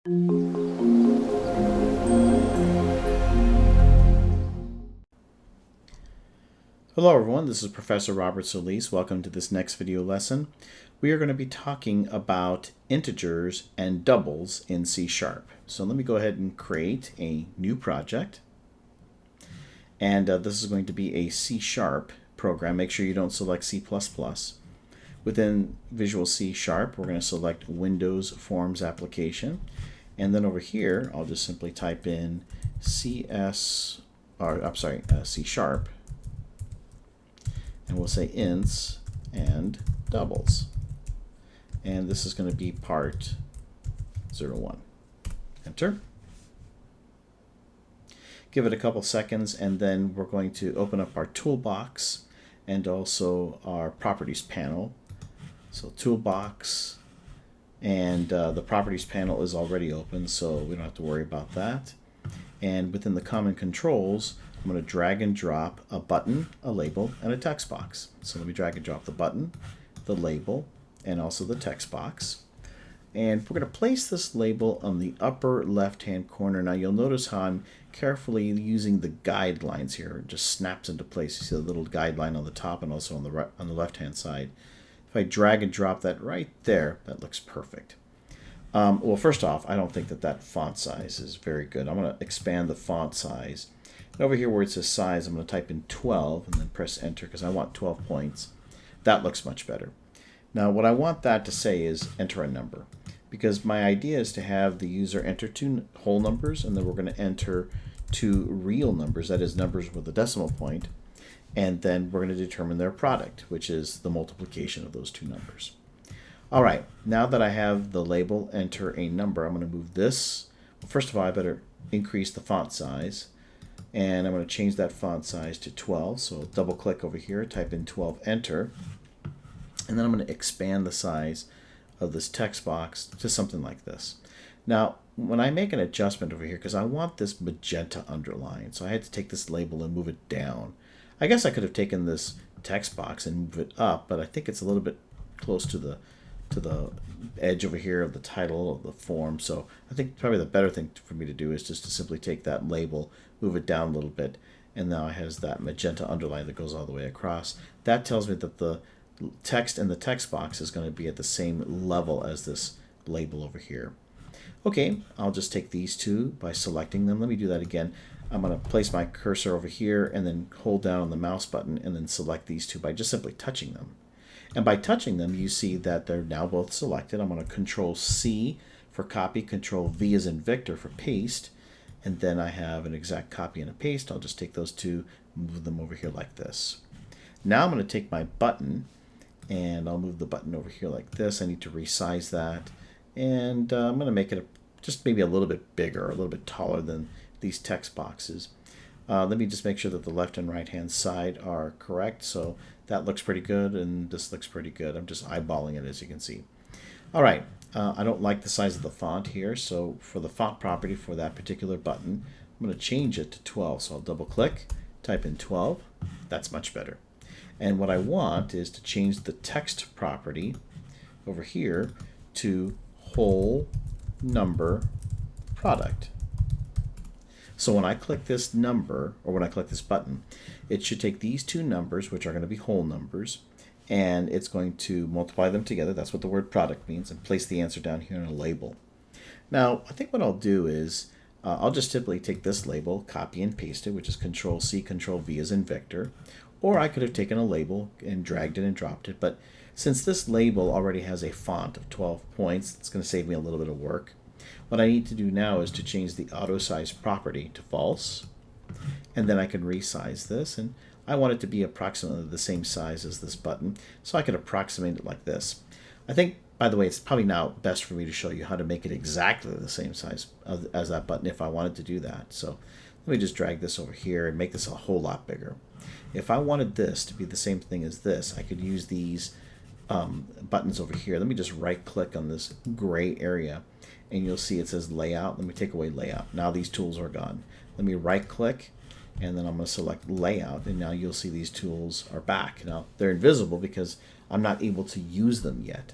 Hello everyone, this is Professor Robert Solis. Welcome to this next video lesson. We are going to be talking about integers and doubles in C#. So let me go ahead and create a new project. And this is going to be a C# program. Make sure you don't select C++. Within Visual C#, we're going to select Windows Forms Application. And then over here, I'll just simply type in C#. And we'll say ints and doubles. And this is going to be part 01. Enter. Give it a couple seconds, and then we're going to open up our toolbox and also our properties panel. So toolbox, and the properties panel is already open, so we don't have to worry about that. And within the common controls, I'm going to drag and drop a button, a label, and a text box. So let me drag and drop the button, the label, and also the text box. And we're going to place this label on the upper left-hand corner. Now you'll notice how I'm carefully using the guidelines here. It just snaps into place. You see the little guideline on the top and also on the right, on the left-hand side. If I drag and drop that right there, that looks perfect. Well, first off, I don't think that font size is very good. I'm going to expand the font size. And over here where it says size, I'm going to type in 12 and then press enter because I want 12 points. That looks much better. Now what I want that to say is enter a number, because my idea is to have the user enter two whole numbers, and then we're going to enter two real numbers, that is numbers with a decimal point, and then we're going to determine their product, which is the multiplication of those two numbers. All right, now that I have the label enter a number, I'm going to move this. Well, first of all, I better increase the font size, and I'm going to change that font size to 12. So double click over here, type in 12, enter, and then I'm going to expand the size of this text box to something like this. Now, when I make an adjustment over here, because I want this magenta underline, so I had to take this label and move it down. I guess I could have taken this text box and move it up, but I think it's a little bit close to the edge over here of the title of the form. So I think probably the better thing for me to do is just to simply take that label, move it down a little bit, and now it has that magenta underline that goes all the way across. That tells me that the text in the text box is going to be at the same level as this label over here. Okay, I'll just take these two by selecting them. Let me do that again. I'm going to place my cursor over here and then hold down on the mouse button and then select these two by just simply touching them. And by touching them, you see that they're now both selected. I'm going to Control C for copy, Control V as in Victor for paste, and then I have an exact copy and a paste. I'll just take those two, move them over here like this. Now I'm going to take my button, and I'll move the button over here like this. I need to resize that, and I'm going to make it just maybe a little bit bigger, a little bit taller than these text boxes. Let me just make sure that the left and right hand side are correct. So that looks pretty good, and this looks pretty good. I'm just eyeballing it, as you can see. All right, I don't like the size of the font here, so for the font property for that particular button, I'm going to change it to 12. So I'll double click, type in 12. That's much better. And what I want is to change the text property over here to whole number product. So when I click this number, or when I click this button, it should take these two numbers, which are going to be whole numbers, and it's going to multiply them together. That's what the word product means, and place the answer down here in a label. Now, I think what I'll do is I'll just simply take this label, copy and paste it, which is Control C, Control V as in Victor, or I could have taken a label and dragged it and dropped it, but since this label already has a font of 12 points, it's going to save me a little bit of work. What I need to do now is to change the auto size property to false, and then I can resize this, and I want it to be approximately the same size as this button, so I can approximate it like this. I think, by the way, it's probably now best for me to show you how to make it exactly the same size as that button if I wanted to do that. So let me just drag this over here and make this a whole lot bigger. If I wanted this to be the same thing as this, I could use these buttons over here. Let me just right click on this gray area, and you'll see it says layout. Let me take away layout. Now these tools are gone. Let me right click, and then I'm going to select layout, and now you'll see these tools are back. Now they're invisible because I'm not able to use them yet.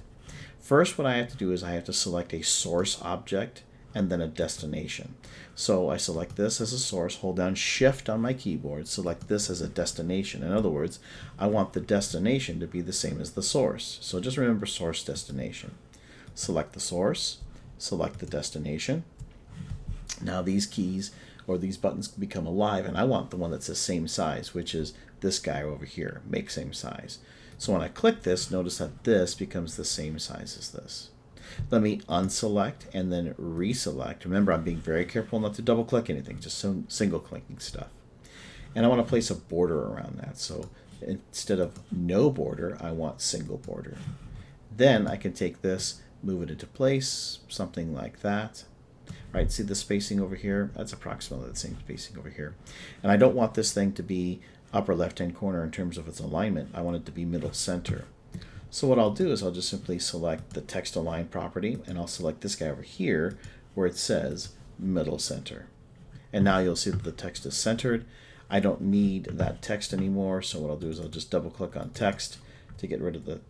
First, what I have to do is I have to select a source object and then a destination. So I select this as a source, hold down Shift on my keyboard, select this as a destination. In other words, I want the destination to be the same as the source. So just remember source, destination. Select the source, select the destination. Now these keys or these buttons become alive, and I want the one that says same size, which is this guy over here, make same size. So when I click this, notice that this becomes the same size as this. Let me unselect and then reselect. Remember, I'm being very careful not to double click anything, just some single clicking stuff. And I want to place a border around that. So instead of no border, I want single border. Then I can take this, move it into place, something like that. Right, see the spacing over here? That's approximately the same spacing over here. And I don't want this thing to be upper left-hand corner in terms of its alignment. I want it to be middle center. So what I'll do is I'll just simply select the text align property, and I'll select this guy over here where it says middle center. And now you'll see that the text is centered. I don't need that text anymore, so what I'll do is I'll just double click on text to get rid of the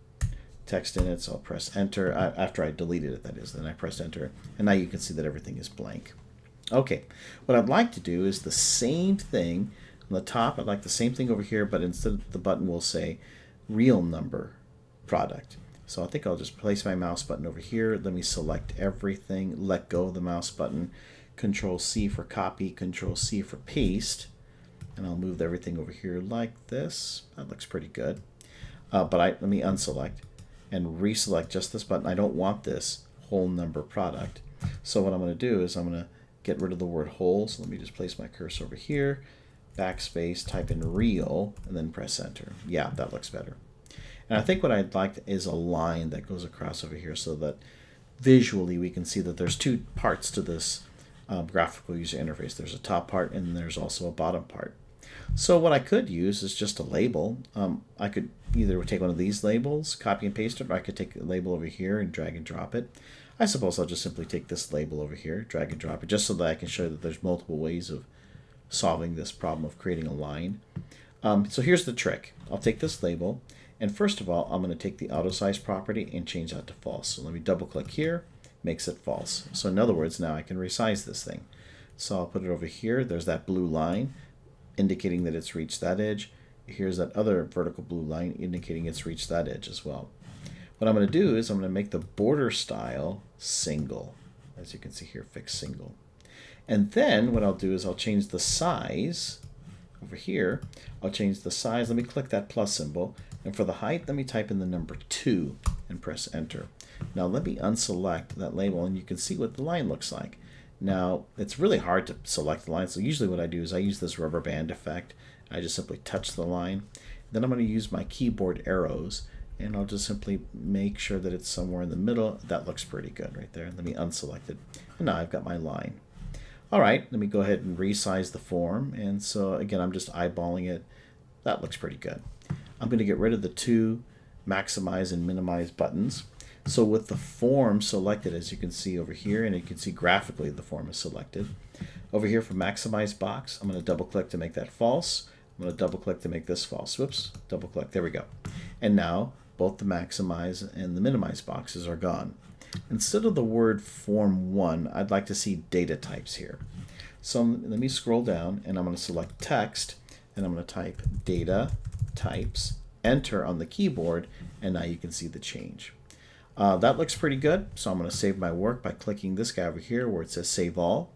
text in it. So I'll press enter after I deleted it, that is, then I press enter, and now you can see that everything is blank. Okay, what I'd like to do is the same thing on the top. I'd like the same thing over here, but instead of the button will say real number product. So I think I'll just place my mouse button over here. Let me select everything, let go of the mouse button, Control C for copy, Control C for paste, and I'll move everything over here like this. That looks pretty good. Let me unselect and reselect just this button. I don't want this whole number product. So what I'm going to do is I'm going to get rid of the word whole. So let me just place my cursor over here, backspace, type in real, and then press enter. Yeah, that looks better. And I think what I'd like is a line that goes across over here so that visually we can see that there's two parts to this graphical user interface. There's a top part and there's also a bottom part. So what I could use is just a label. I could either take one of these labels, copy and paste it, or I could take a label over here and drag and drop it. I suppose I'll just simply take this label over here, drag and drop it, just so that I can show that there's multiple ways of solving this problem of creating a line. So here's the trick. I'll take this label, and first of all, I'm going to take the auto size property and change that to false. So let me double click here, makes it false. So in other words, now I can resize this thing. So I'll put it over here. There's that blue line indicating that it's reached that edge. Here's that other vertical blue line indicating it's reached that edge as well. What I'm going to do is I'm going to make the border style single. As you can see here, fix single. And then what I'll do is I'll change the size over here. I'll change the size. Let me click that plus symbol. And for the height, let me type in the number 2 and press enter. Now let me unselect that label, and you can see what the line looks like. Now, it's really hard to select the line, so usually what I do is I use this rubber band effect. I just simply touch the line. Then I'm going to use my keyboard arrows, and I'll just simply make sure that it's somewhere in the middle. That looks pretty good right there. Let me unselect it, and now I've got my line. All right, let me go ahead and resize the form, and so again, I'm just eyeballing it. That looks pretty good. I'm going to get rid of the two maximize and minimize buttons. So with the form selected, as you can see over here, and you can see graphically the form is selected. Over here for maximize box, I'm going to double click to make that false. I'm going to double click to make this false. Whoops, double click, there we go. And now both the maximize and the minimize boxes are gone. Instead of the word form 1, I'd like to see data types here. So let me scroll down, and I'm going to select text, and I'm going to type data types, enter on the keyboard, and now you can see the change. That looks pretty good, so I'm going to save my work by clicking this guy over here where it says Save All.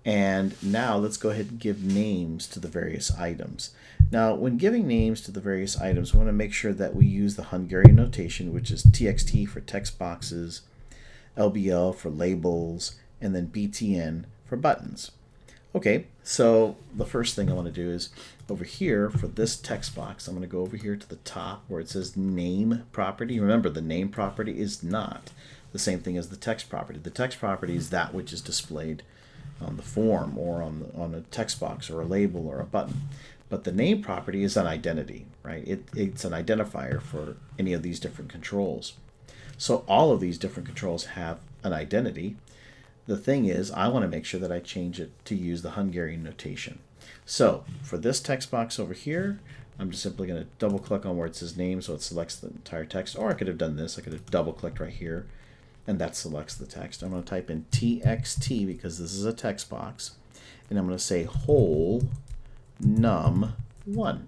And now let's go ahead and give names to the various items. Now, when giving names to the various items, we want to make sure that we use the Hungarian notation, which is TXT for text boxes, LBL for labels, and then BTN for buttons. Okay, so the first thing I want to do is over here for this text box, I'm going to go over here to the top where it says name property. Remember, the name property is not the same thing as the text property. The text property is that which is displayed on the form or on a text box or a label or a button. But the name property is an identity, right? It's an identifier for any of these different controls. So all of these different controls have an identity. The thing is, I want to make sure that I change it to use the Hungarian notation. So for this text box over here, I'm just simply going to double click on where it says name so it selects the entire text. Or I could have done this. I could have double clicked right here and that selects the text. I'm going to type in txt because this is a text box, and I'm going to say whole num1.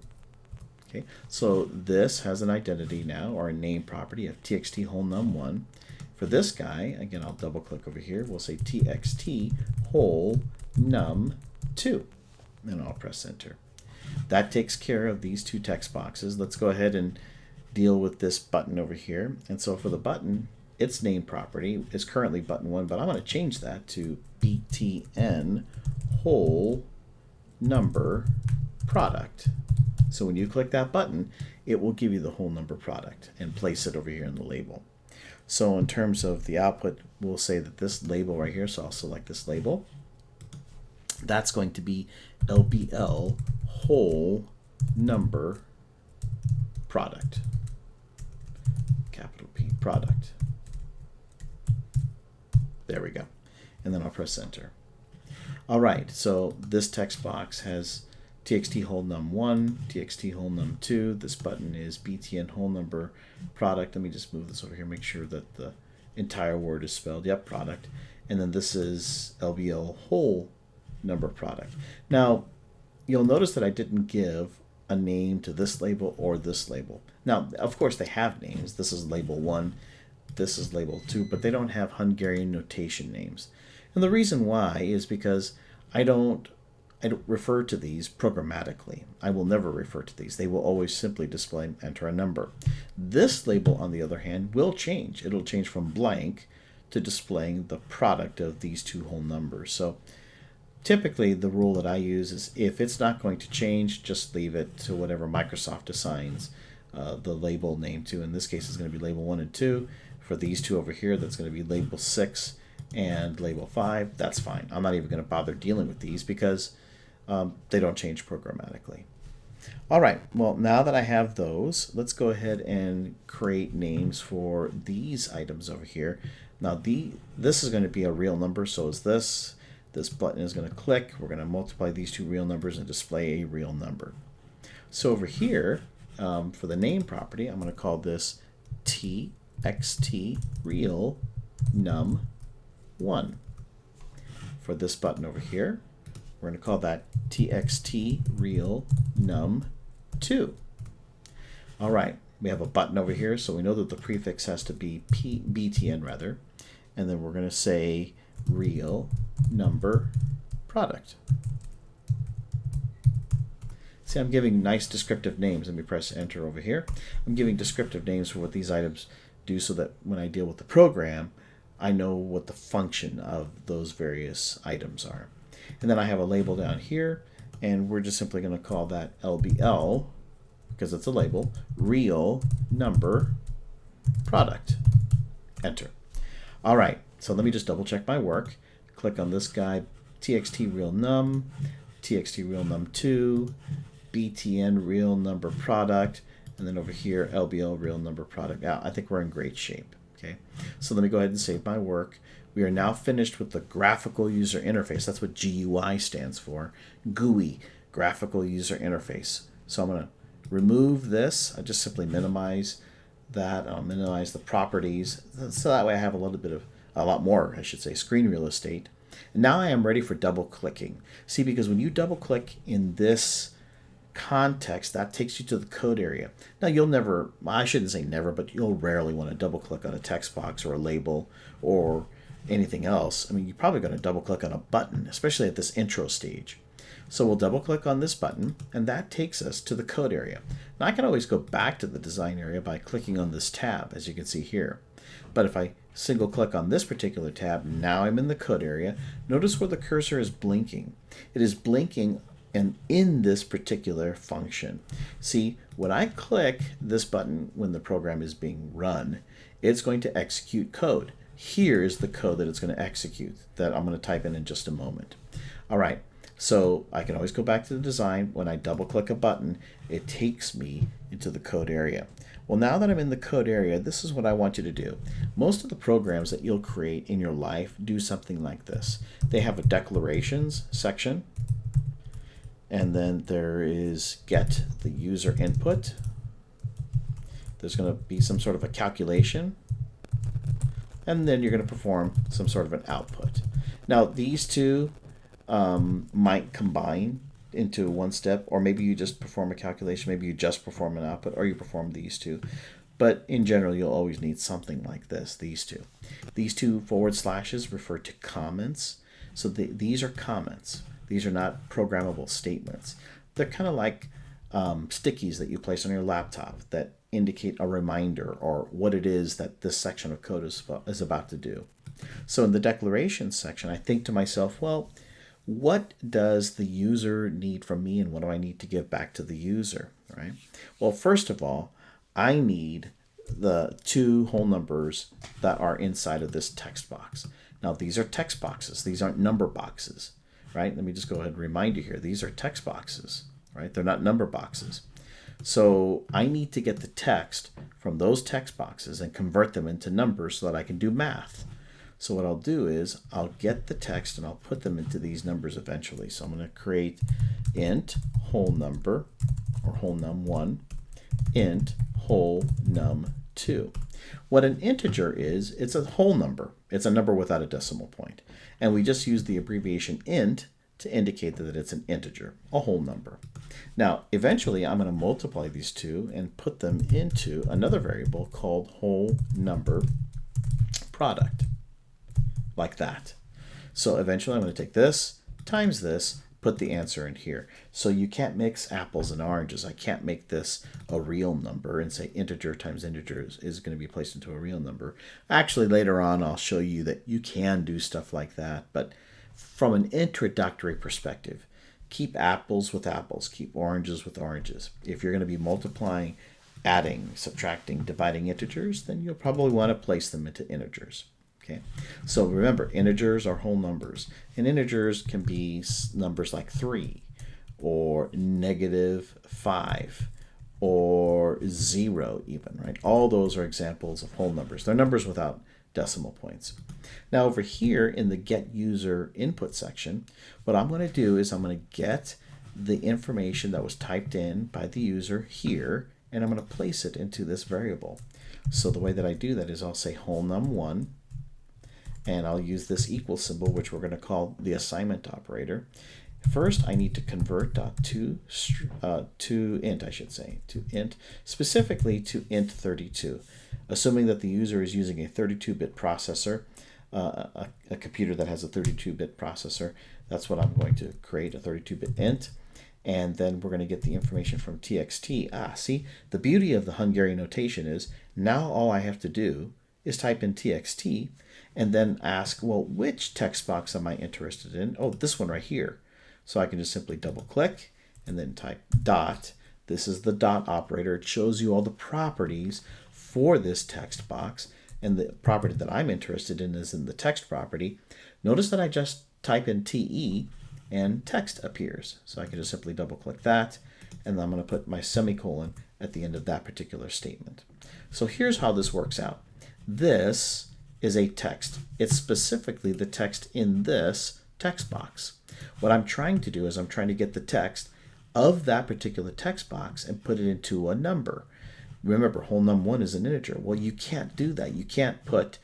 Okay, so this has an identity now, or a name property of txt whole num1. For this guy, again, I'll double click over here. We'll say txt whole num2, and I'll press enter. That takes care of these two text boxes. Let's go ahead and deal with this button over here. And so for the button, its name property is currently button 1, but I'm going to change that to btn whole number product. So when you click that button, it will give you the whole number product and place it over here in the label. So in terms of the output, we'll say that this label right here, so I'll select this label. That's going to be LBL whole number product. Capital P product. There we go. And then I'll press enter. All right, so this text box has txt whole num1, txt whole num2. This button is btn whole number product. Let me just move this over here, make sure that the entire word is spelled. Yep, product. And then this is LBL whole number product. Now, you'll notice that I didn't give a name to this label or this label. Now, of course, they have names. This is label 1, this is label 2, but they don't have Hungarian notation names. And the reason why is because I don't refer to these programmatically. I will never refer to these. They will always simply display enter a number. This label, on the other hand, will change. It'll change from blank to displaying the product of these two whole numbers. So typically the rule that I use is if it's not going to change, just leave it to whatever Microsoft assigns the label name to. In this case, it's going to be label 1 and 2. For these two over here, that's going to be label 6 and label 5. That's fine. I'm not even going to bother dealing with these because they don't change programmatically. All right, well, now that I have those, let's go ahead and create names for these items over here. Now, this is going to be a real number, so is this. This button is going to click. We're going to multiply these two real numbers and display a real number. So over here, for the name property, I'm going to call this txt real num1. For this button over here, we're going to call that txt real num2. All right, we have a button over here, so we know that the prefix has to be btn rather, and then we're going to say real number product. See, I'm giving nice descriptive names. Let me press enter over here. I'm giving descriptive names for what these items do so that when I deal with the program, I know what the function of those various items are. And then I have a label down here, and we're just simply going to call that LBL, because it's a label, real number product. Enter. All right, so let me just double check my work. Click on this guy, txt real num, txt real num2, btn real number product, and then over here, LBL real number product. Now, I think we're in great shape. Okay, so let me go ahead and save my work. We are now finished with the graphical user interface. That's what GUI stands for. GUI, graphical user interface. So I'm going to remove this. I just simply minimize that. I'll minimize the properties. So that way I have a lot more, I should say, screen real estate. And now I am ready for double clicking. See, because when you double click in this context, that takes you to the code area. Now you'll never, I shouldn't say never, but you'll rarely want to double click on a text box or a label or anything else. I mean, you're probably going to double click on a button, especially at this intro stage. So we'll double click on this button, and that takes us to the code area. Now I can always go back to the design area by clicking on this tab, as you can see here. But if I single click on this particular tab, now I'm in the code area. Notice where the cursor is blinking. It is blinking and in this particular function. See, when I click this button when the program is being run, it's going to execute code. Here is the code that it's going to execute that I'm going to type in just a moment. All right, so I can always go back to the design. When I double click a button, it takes me into the code area. Well, now that I'm in the code area, this is what I want you to do. Most of the programs that you'll create in your life do something like this. They have a declarations section, and then there is get the user input. There's going to be some sort of a calculation, and then you're going to perform some sort of an output. Now these two might combine into one step, or maybe you just perform a calculation, maybe you just perform an output, or you perform these two. But in general, you'll always need something like this, these two. These two forward slashes refer to comments. So these are comments. These are not programmable statements. They're kind of like stickies that you place on your laptop that indicate a reminder or what it is that this section of code is about to do. So in the declaration section, I think to myself, well, what does the user need from me and what do I need to give back to the user, right? Well, first of all, I need the two whole numbers that are inside of this text box. Now, these are text boxes. These aren't number boxes, right? Let me just go ahead and remind you here. These are text boxes, right? They're not number boxes. So I need to get the text from those text boxes and convert them into numbers so that I can do math. So what I'll do is I'll get the text and I'll put them into these numbers eventually. So I'm going to create int whole number, or whole num1, int whole num2. What an integer is, it's a whole number. It's a number without a decimal point. And we just use the abbreviation int to indicate that it's an integer, a whole number. Now, eventually, I'm going to multiply these two and put them into another variable called whole number product, like that. So eventually, I'm going to take this times this, put the answer in here. So you can't mix apples and oranges. I can't make this a real number and say integer times integer is going to be placed into a real number. Actually, later on, I'll show you that you can do stuff like that. But from an introductory perspective, keep apples with apples, keep oranges with oranges. If you're going to be multiplying, adding, subtracting, dividing integers, then you'll probably want to place them into integers. Okay, so remember, integers are whole numbers, and integers can be numbers like 3 or -5 or 0 even, right? All those are examples of whole numbers. They're numbers without decimal points. Now over here in the get user input section, what I'm going to do is I'm going to get the information that was typed in by the user here, and I'm going to place it into this variable. So the way that I do that is I'll say whole num1, and I'll use this equal symbol, which we're going to call the assignment operator. First, I need to convert to int, I should say, to int, specifically to int 32, assuming that the user is using a 32-bit processor, a computer that has a 32-bit processor. That's what I'm going to create, a 32-bit int. And then we're going to get the information from txt. See, the beauty of the Hungarian notation is now all I have to do is type in txt and then ask, well, which text box am I interested in? Oh, this one right here. So I can just simply double click and then type dot. This is the dot operator. It shows you all the properties for this text box, and the property that I'm interested in is in the text property. Notice that I just type in TE and text appears. So I can just simply double click that, and I'm going to put my semicolon at the end of that particular statement. So here's how this works out. This is a text. It's specifically the text in this text box. What I'm trying to do is I'm trying to get the text of that particular text box and put it into a number. Remember, whole num1 is an integer. Well, you can't do that. You can't put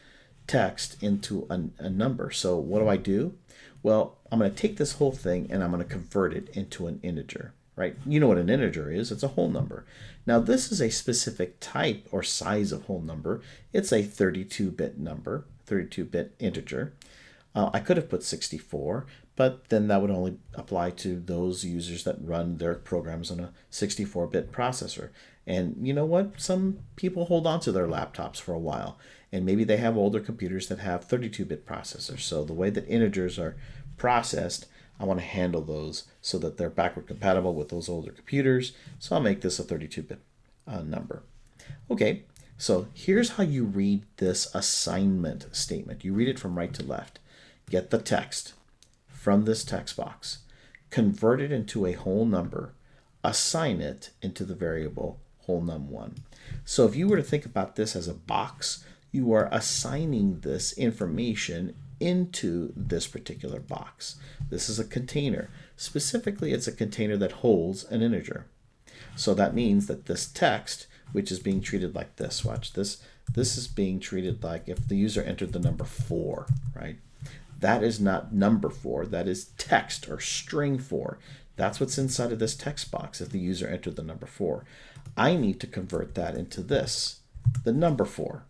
text into a number. So what do? Well, I'm going to take this whole thing and I'm going to convert it into an integer, right? You know what an integer is. It's a whole number. Now, this is a specific type or size of whole number. It's a 32-bit number, 32-bit integer. I could have put 64, but then that would only apply to those users that run their programs on a 64-bit processor. And you know what? Some people hold on to their laptops for a while, and maybe they have older computers that have 32-bit processors. So the way that integers are processed, I want to handle those so that they're backward compatible with those older computers. So I'll make this a 32-bit number. Okay, so here's how you read this assignment statement. You read it from right to left. Get the text from this text box, convert it into a whole number, assign it into the variable whole num1. So if you were to think about this as a box, you are assigning this information into this particular box. This is a container. Specifically, it's a container that holds an integer. So that means that this text, which is being treated like this, watch this, this is being treated like if the user entered the number 4, right? That is not number 4, that is text or string 4. That's what's inside of this text box if the user entered the number 4. I need to convert that into this, the number 4.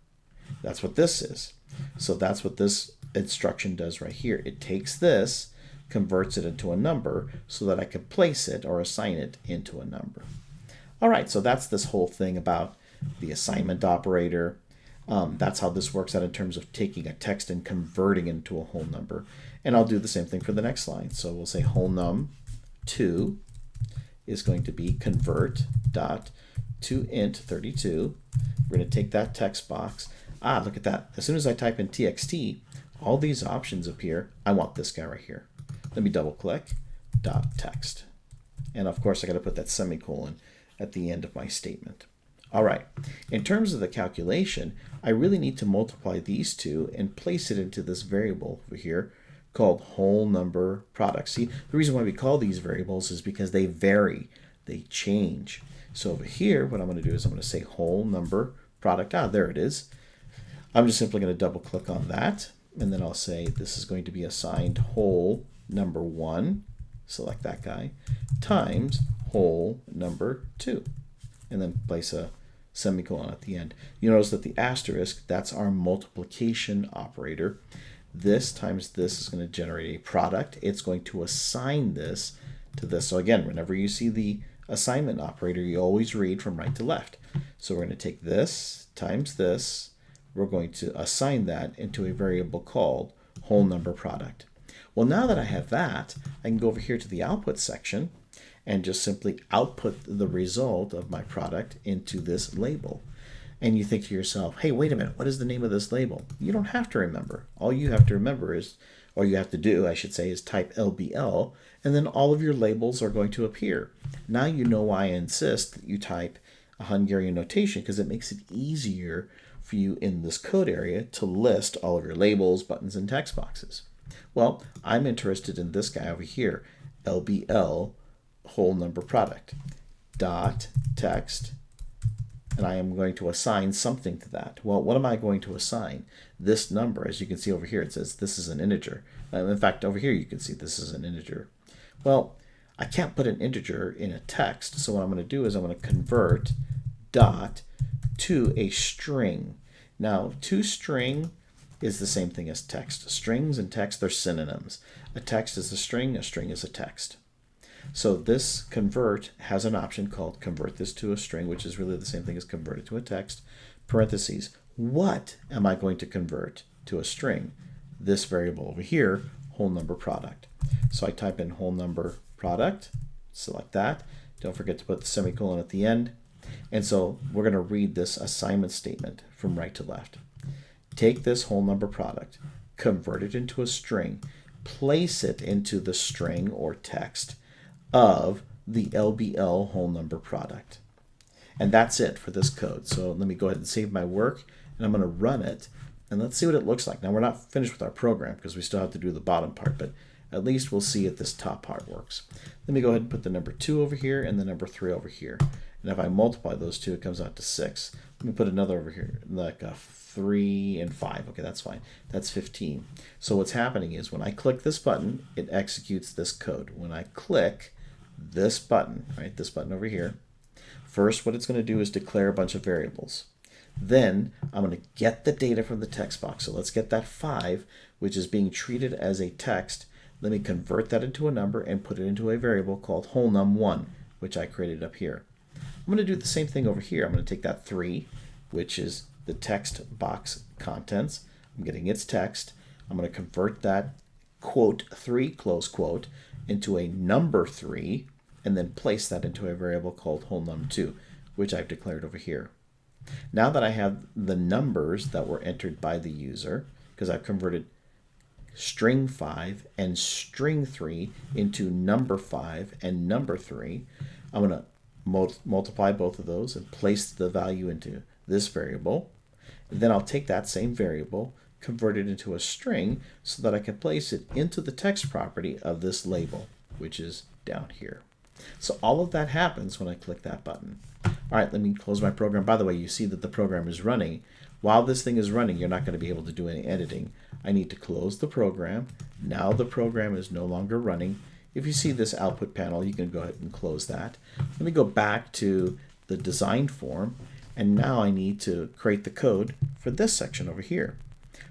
That's what this is. So that's what this instruction does right here. It takes this, converts it into a number so that I can place it or assign it into a number. All right, so that's this whole thing about the assignment operator. That's how this works out in terms of taking a text and converting it into a whole number. And I'll do the same thing for the next line. So we'll say whole num2 is going to be convert dot to int 32. We're going to take that text box. Look at that. As soon as I type in txt, all these options appear. I want this guy right here. Let me double click, dot text. And of course I got to put that semicolon at the end of my statement. All right, in terms of the calculation, I really need to multiply these two and place it into this variable over here called whole number product. See, the reason why we call these variables is because they vary, they change. So over here, what I'm going to do is I'm going to say whole number product. There it is. I'm just simply going to double click on that, and then I'll say this is going to be assigned whole number 1, select that guy, times whole number 2, and then place a semicolon at the end. You notice that the asterisk, that's our multiplication operator. This times this is going to generate a product. It's going to assign this to this. So again, whenever you see the assignment operator, you always read from right to left. So we're going to take this times this. We're going to assign that into a variable called whole number product. Well, now that I have that, I can go over here to the output section and just simply output the result of my product into this label. And you think to yourself, hey, wait a minute, what is the name of this label? You don't have to remember. All you have to remember is, or you have to do, I should say, is type LBL, and then all of your labels are going to appear. Now you know why I insist that you type a Hungarian notation, because it makes it easier for you in this code area to list all of your labels, buttons, and text boxes. Well, I'm interested in this guy over here, LBL whole number product dot text, and I am going to assign something to that. Well, what am I going to assign? This number, as you can see over here, it says this is an integer. In fact, over here you can see this is an integer. Well, I can't put an integer in a text, so what I'm going to do is I'm going to convert dot to a string. Now, to string is the same thing as text. Strings and text, they're synonyms. A text is a string is a text. So this convert has an option called convert this to a string, which is really the same thing as convert it to a text. Parentheses, what am I going to convert to a string? This variable over here, whole number product. So I type in whole number product, select that. Don't forget to put the semicolon at the end. And so we're going to read this assignment statement from right to left. Take this whole number product, convert it into a string, place it into the string or text of the LBL whole number product. And that's it for this code. So let me go ahead and save my work, and I'm going to run it, and let's see what it looks like. Now, we're not finished with our program because we still have to do the bottom part, but at least we'll see if this top part works. Let me go ahead and put the number 2 over here and the number 3 over here. And if I multiply those two, it comes out to 6. Let me put another over here, like a 3 and 5. Okay, that's fine. That's 15. So what's happening is when I click this button, it executes this code. When I click this button, right, this button over here, first what it's going to do is declare a bunch of variables. Then I'm going to get the data from the text box. So let's get that 5, which is being treated as a text. Let me convert that into a number and put it into a variable called whole num1, which I created up here. I'm going to do the same thing over here. I'm going to take that 3, which is the text box contents. I'm getting its text. I'm going to convert that quote 3, close quote, into a number 3, and then place that into a variable called whole num2, which I've declared over here. Now that I have the numbers that were entered by the user, because I've converted string 5 and string 3 into number 5 and number 3, I'm going to multiply both of those and place the value into this variable. And then I'll take that same variable, convert it into a string so that I can place it into the text property of this label, which is down here. So all of that happens when I click that button. All right, let me close my program. By the way, you see that the program is running While this thing is running, you're not going to be able to do any editing. I need to close the program. Now the program is no longer running. If you see this output panel, you can go ahead and close that. Let me go back to the design form, and now I need to create the code for this section over here.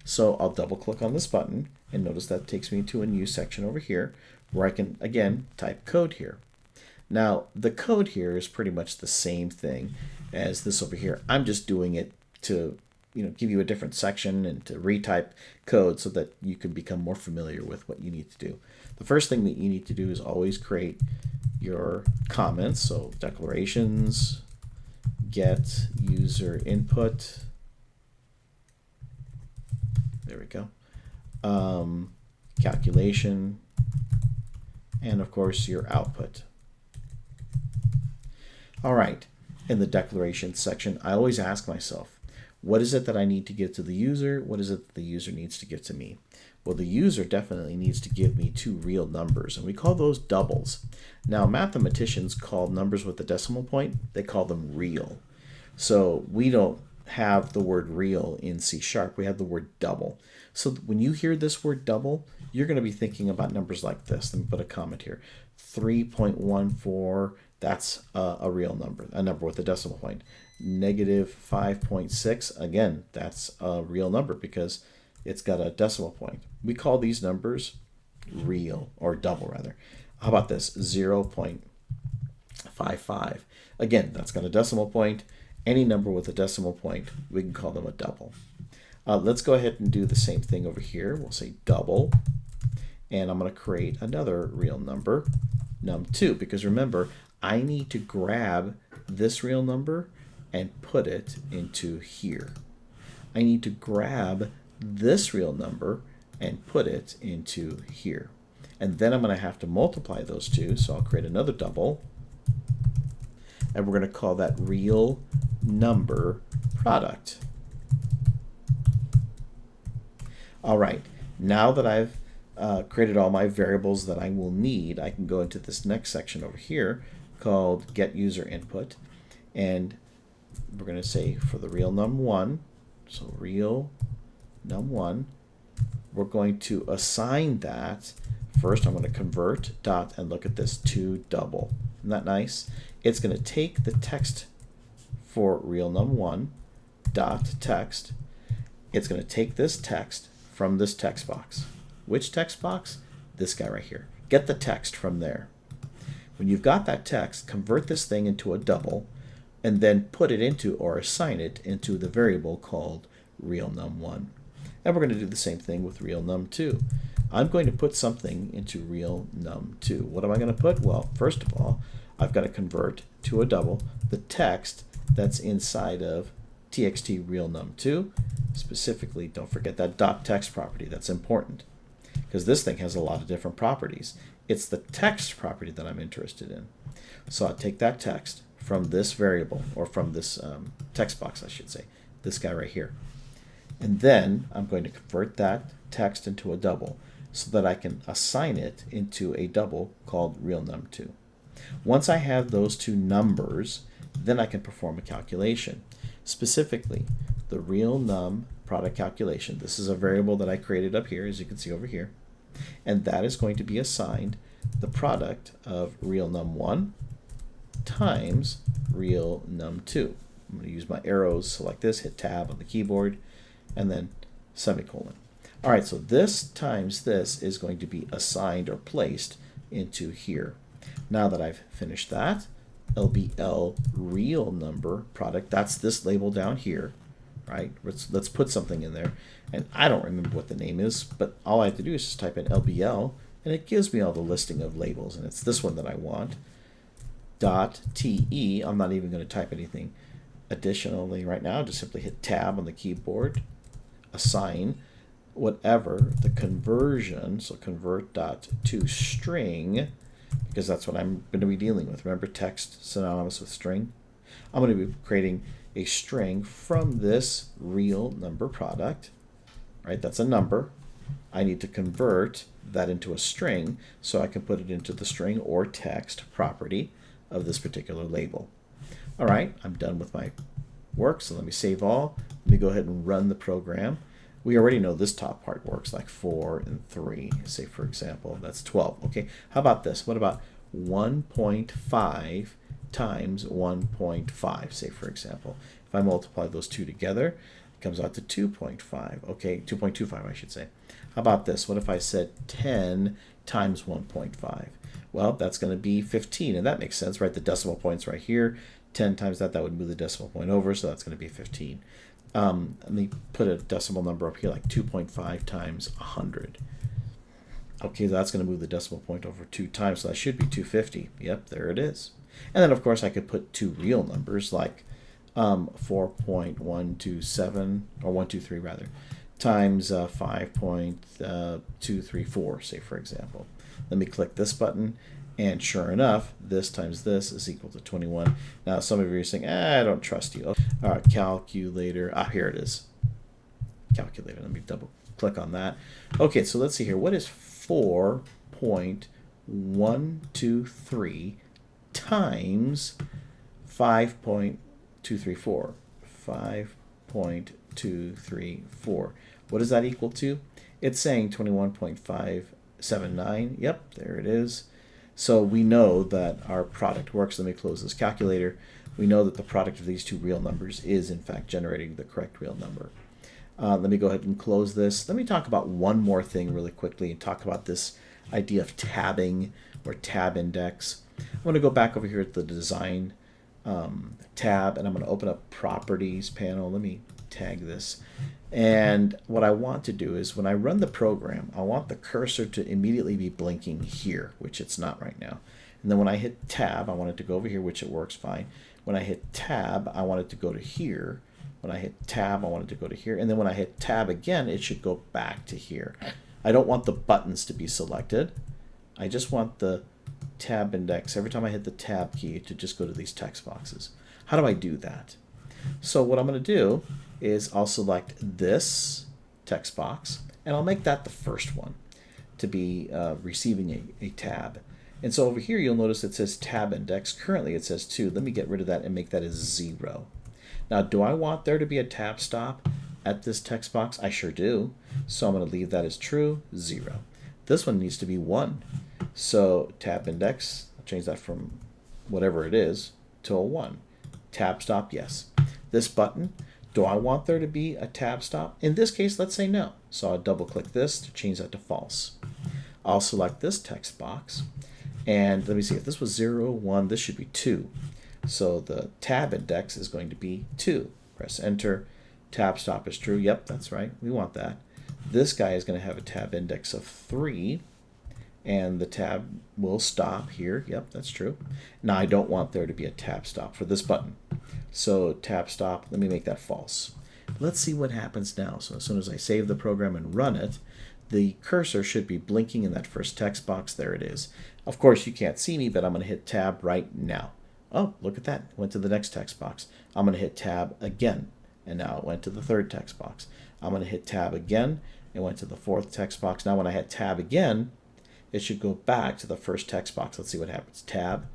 So I'll double click on this button, and notice that takes me to a new section over here where I can, again, type code here. Now, the code here is pretty much the same thing as this over here. I'm just doing it to give you a different section and to retype code so that you can become more familiar with what you need to do. The first thing that you need to do is always create your comments. So declarations, get user input. There we go. Calculation, and of course your output. All right, in the declaration section, I always ask myself, what is it that I need to give to the user? What is it that the user needs to give to me? Well, the user definitely needs to give me two real numbers, and we call those doubles. Now, mathematicians call numbers with a decimal point, they call them real. So we don't have the word real in C#, we have the word double. So when you hear this word double, you're going to be thinking about numbers like this. Let me put a comment here. 3.14, that's a real number, a number with a decimal point. Negative 5.6, again, that's a real number because it's got a decimal point. We call these numbers real, or double rather. How about this? 0.55. Again, that's got a decimal point. Any number with a decimal point, we can call them a double. Let's go ahead and do the same thing over here. We'll say double, and I'm going to create another real number, num2, because remember, I need to grab this real number and put it into here. I need to grab this real number and put it into here. And then I'm going to have to multiply those two, so I'll create another double, and we're going to call that real number product. All right, now that I've created all my variables that I will need, I can go into this next section over here called get user input, and we're going to say for the real num1, so real num1, we're going to assign that. First, I'm going to convert dot, and look at this, to double. Isn't that nice? It's going to take the text for real num1 dot text. It's going to take this text from this text box. Which text box? This guy right here. Get the text from there. When you've got that text, convert this thing into a double, and then put it into, or assign it into, the variable called real num1. And we're going to do the same thing with real num2. I'm going to put something into real num2. What am I going to put? Well, first of all, I've got to convert to a double the text that's inside of txt real num2. Specifically, don't forget that dot text property. That's important because this thing has a lot of different properties. It's the text property that I'm interested in. So I'll take that text from this variable, or from this text box, I should say, this guy right here. And then I'm going to convert that text into a double so that I can assign it into a double called real num2. Once I have those two numbers, then I can perform a calculation. Specifically, the real num product calculation. This is a variable that I created up here, as you can see over here. And that is going to be assigned the product of real num1 times real num2. I'm going to use my arrows, select this, hit tab on the keyboard, and then semicolon. All right, so this times this is going to be assigned or placed into here. Now that I've finished that, LBL real number product, that's this label down here, right? Let's put something in there. And I don't remember what the name is, but all I have to do is just type in LBL, and it gives me all the listing of labels, and it's this one that I want. .te, I'm not even going to type anything additionally right now, just simply hit tab on the keyboard, assign whatever the conversion, so convert dot to string, because that's what I'm going to be dealing with. Remember, text synonymous with string. I'm going to be creating a string from this real number product, right? That's a number. I need to convert that into a string so I can put it into the string or text property of this particular label. All right, I'm done with my work, so let me save all. Let me go ahead and run the program. We already know this top part works, like 4 and 3, say for example. That's 12. Okay, how about this? What about 1.5 times 1.5, say for example? If I multiply those two together, it comes out to 2.5. Okay, 2.25 I should say. How about this? What if I said 10 times 1.5? Well, that's going to be 15, and that makes sense, right? The decimal point's right here. 10 times that would move the decimal point over, so that's going to be 15. Let me put a decimal number up here, like 2.5 times 100. Okay, that's going to move the decimal point over 2 times, so that should be 250. Yep, there it is. And then, of course, I could put two real numbers, like 4.127, or 123 rather, times 5.234, say for example. Let me click this button, and sure enough, this times this is equal to 21. Now, some of you are saying, I don't trust you. All right, calculator. Here it is. Calculator. Let me double click on that. Okay, so let's see here. What is 4.123 times 5.234? 5.234. What does that equal to? It's saying 21.579. Yep, there it is. So we know that our product works. Let me close this calculator. We know that the product of these two real numbers is in fact generating the correct real number. Let me go ahead and close this. Let me talk about one more thing really quickly and talk about this idea of tabbing or tab index. I'm going to go back over here at the design tab, and I'm going to open up properties panel. Let me tag this. And what I want to do is when I run the program, I want the cursor to immediately be blinking here, which it's not right now. And then when I hit tab, I want it to go over here, which it works fine. When I hit tab, I want it to go to here. When I hit tab, I want it to go to here. And then when I hit tab again, it should go back to here. I don't want the buttons to be selected. I just want the tab index, every time I hit the tab key, to just go to these text boxes. How do I do that? So what I'm going to do is I'll select this text box, and I'll make that the first one to be receiving a tab. And so over here, you'll notice it says tab index. Currently, it says 2. Let me get rid of that and make that as 0. Now, do I want there to be a tab stop at this text box? I sure do. So I'm going to leave that as true, 0. This one needs to be 1. So tab index, I'll change that from whatever it is to a 1. Tab stop, yes. This button, do I want there to be a tab stop? In this case, let's say no. So I'll double click this to change that to false. I'll select this text box, and let me see, if this was 0, 1, this should be 2. So the tab index is going to be 2. Press enter. Tab stop is true. Yep, that's right. We want that. This guy is going to have a tab index of 3, and the tab will stop here. Yep, that's true. Now I don't want there to be a tab stop for this button. So tab stop, let me make that false. Let's see what happens now. So as soon as I save the program and run it, the cursor should be blinking in that first text box. There it is. Of course, you can't see me, but I'm going to hit tab right now. Oh, look at that. It went to the next text box. I'm going to hit tab again, and now it went to the third text box. I'm going to hit tab again. It went to the fourth text box. Now when I hit tab again, it should go back to the first text box. Let's see what happens. Tab.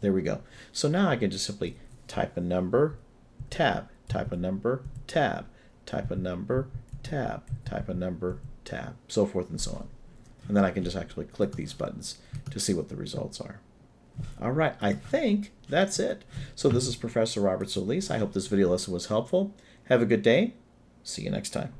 There we go. So now I can just simply type a number, tab, type a number, tab, type a number, tab, type a number, tab, so forth and so on. And then I can just actually click these buttons to see what the results are. All right, I think that's it. So this is Professor Robert Solis. I hope this video lesson was helpful. Have a good day. See you next time.